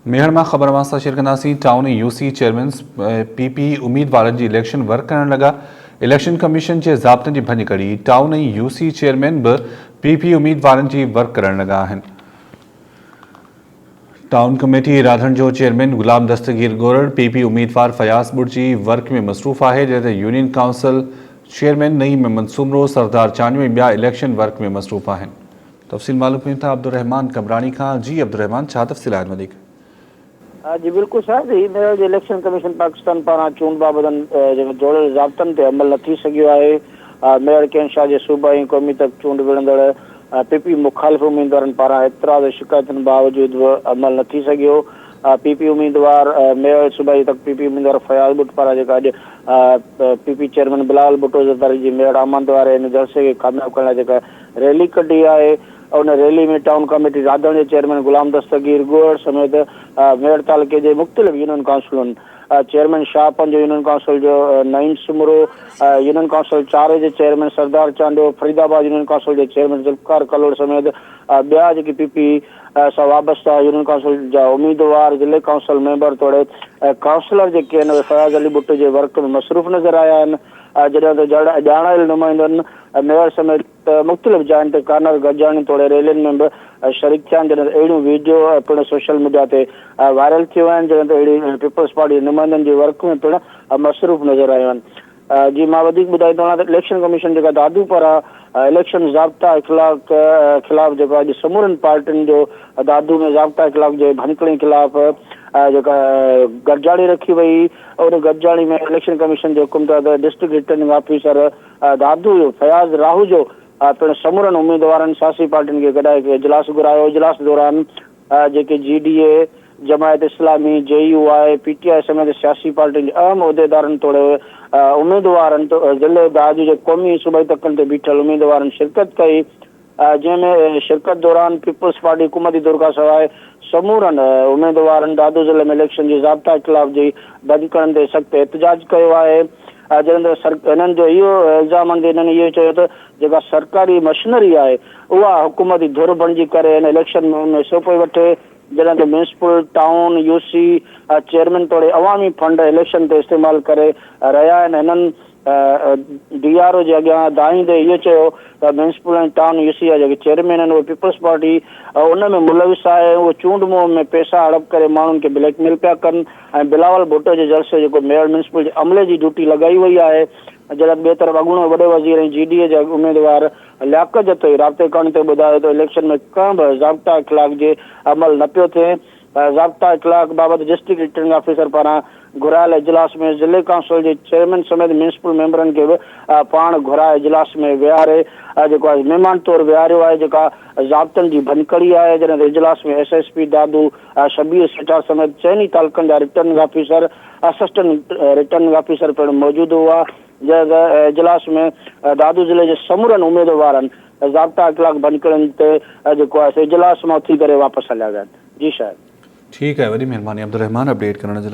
मेहर में ख़बर वास्ता शेयर कंदासीं। टाउन यूसी चेयरमैन पीपी उम्मीदवारनि जी इलेक्शन वर्क करण लगा। इलेक्शन कमीशन के ज़ाब्तनि की भञ कड़ी टाउन यूसी चेयरमैन भी पीपी उम्मीदवारनि जी वर्क करण लगा आहिनि। टाउन कमेटी राधन जो चेयरमैन गुलाम दस्तगीर गोरड़ पीपी उम्मीदवार फयाज बुर्जी वर्क में मसरूफ़ है, जैसे यूनियन काउंसिल चेयरमैन नईम मंसूमरो सरदार चांदवी बिया इलेक्शन वर्क में मसरूफ़ हैं। तफ़सील मालूम कयूं था अब्दुर्रहमान कमरानी खां। जी अब्दुर्रहमान, छा तफ़सील आहिनि वधीक? जी बिल्कुल साहब, हींअर इलेक्शन कमीशन पाकिस्तान पारां चूंड बाबति जोड़ियल ज़ाब्तनि ते अमल न थी सघियो आहे। मेयर केन शाह जे सूबाई क़ौमी तक चूंड विढ़ंदड़ पीपी मुखालिफ़ उम्मीदवारनि पारां एतिराज़ शिकायतुनि बावजूद बि अमल न थी सघियो। पीपी उम्मीदवार मेयर सूबाई तक पीपी उम्मीदवार फयाज़ बुट पारां जेका अॼु पीपी चेयरमैन बिलावल भुट्टो ज़रदारी जी मेयर आमद वारे हिन जलसे खे कामयाब करण लाइ जेका रैली कढी आहे, उन रैली में टाउन कमेटी राधण जे चेयरमैन गुलाम दस्तगीर गोरड़ समेत मेयर तालुके जे मुख़्तलिफ़ यूनियन काउंसिलुनि, चेयरमैन शाहपंज यूनियन काउंसिल जो नईम सुमरो, यूनियन काउंसिल चारे जे चेयरमैन सरदार चांडो, फरीदाबाद यूनियन काउंसिल जे चेयरमैन ज़ुल्फ़िकार कलोड़ समेत ॿिया जेकी पीपी सां वाबस्ता यूनियन काउंसिल जा उम्मीदवार, ज़िले काउंसिल मेंबर तोड़े काउंसिलर जेके आहिनि फयाज़ अली भुट्टो जे वर्क में मसरूफ़ नज़र आया आहिनि। जॾहिं त ॼाणायल नुमाइंदनि मेयर समेत मुख़्तलिफ़ जायुनि ते कार्नर गॾिजाणी तोड़े रैलियुनि में बि शरीक थिया आहिनि। जॾहिं अहिड़ियूं वीडियो पिणु सोशल मीडिया ते वायरल थियो आहिनि, जॾहिं त अहिड़ी पीपल्स पार्टी नुमाइंदनि जे वर्क में पिणु मसरूफ़ नज़र आयूं आहिनि। जी मां वधीक ॿुधाईंदो आहियां त इलेक्शन कमीशन जेका दादू पारां इलेक्शन ज़ाब्ता ख़िलाफ़ जेको अॼु समूरनि पार्टियुनि जो दादू में ज़ाब्ता ख़िलाफ़ जे भञकड़ी ख़िलाफ़ जेका गॾिजाणी रखी वई, उन गॾिजाणी में इलेक्शन कमीशन जे हुकुम तहत डिस्ट्रिक्ट रिटर्निंग ऑफिसर दादू फयाज़ राहू जो पिणु समूरनि उम्मीदवारनि सियासी पार्टियुनि खे गॾाए इजलास घुरायो। इजलास दौरान जेके GDA, जमायत इस्लामी, JUI, PTI समेत सियासी पार्टियुनि जे अहम उहिदेदारनि तोड़े उम्मीदवारनि ज़िले दादू जे क़ौमी सूबाई तकनि ते बीठल उम्मीदवारनि शिरकत कई, जंहिंमें शिरकत दौरान पीपल्स पार्टी हुकूमती दौर खां सवाइ समूरनि उम्मीदवारनि दादू ज़िले में इलेक्शन जी ज़ाब्ता ख़िलाफ़ जी बंदिकड़नि ते सख़्तु एहतजाज कयो आहे। जॾहिं त हिननि जो इहो इल्ज़ाम आहिनि, हिननि इहो चयो त जेका सरकारी मशीनरी आहे उहा हुकूमती धुर बणिजी करे हिन इलेक्शन में हिसो पई वठे। जॾहिं त म्यूनिसिपल, टाउन, यूसी चेयरमैन तोड़े अवामी फंड इलेक्शन ते इस्तेमालु करे रहिया आहिनि। हिननि DRO जे अॻियां दाईंदे इहो चयो त म्यूनिसिपल ऐं टाउन यूसी जा जेके चेयरमैन आहिनि उहे पीपल्स पार्टी उन में मुलविस आहे, उहो चूंड मुंहं में पैसा हड़प करे माण्हुनि खे ब्लैकमेल पिया कनि। ऐं बिलावल भुट्टो जे जलसे जेको मेयर म्यूनिसिपल जे अमले जी ड्यूटी लॻाई वई आहे। जॾहिं ॿिए तरफ़ अॻूणो वॾे वज़ीर ऐं GDA जा उम्मीदवार लियाकत जतोई राब्ते करण ते ॿुधायो त इलेक्शन में कंहिं बि ज़ाब्ता ख़िलाफ़ जे अमल न पियो थिए। ज़ाब्ता ख़िलाफ़ बाबति डिस्ट्रिक्ट रिटर्निंग ऑफिसर पारां घुरायल इजलास में ज़िले काउंसिल जे चेयरमैन समेत म्यूनिसिपल मेंबरनि खे बि पाण घुराए इजलास में विहारे जेको आहे महिमान तौरु विहारियो आहे, जेका ज़ाब्तनि जी भञकड़ी आहे। जॾहिं त इजलास में SSP दादू, शबीर सेठा समेत चइनी तालुकनि जा returning officer, assistant returning officer पिणु मौजूदु हुआ। जंहिं त इजलास में दादू ज़िले जे समूरनि उम्मीदवारनि ज़ाब्ता ख़िलाफ़ भञकड़ियुनि ते जेको आहे इजलास मां उथी करे वापसि हलिया विया आहिनि। जी शायदि ठीक है, वॾी महिरबानी अब्दुर्रहमान अपडेट करण जे लाइ।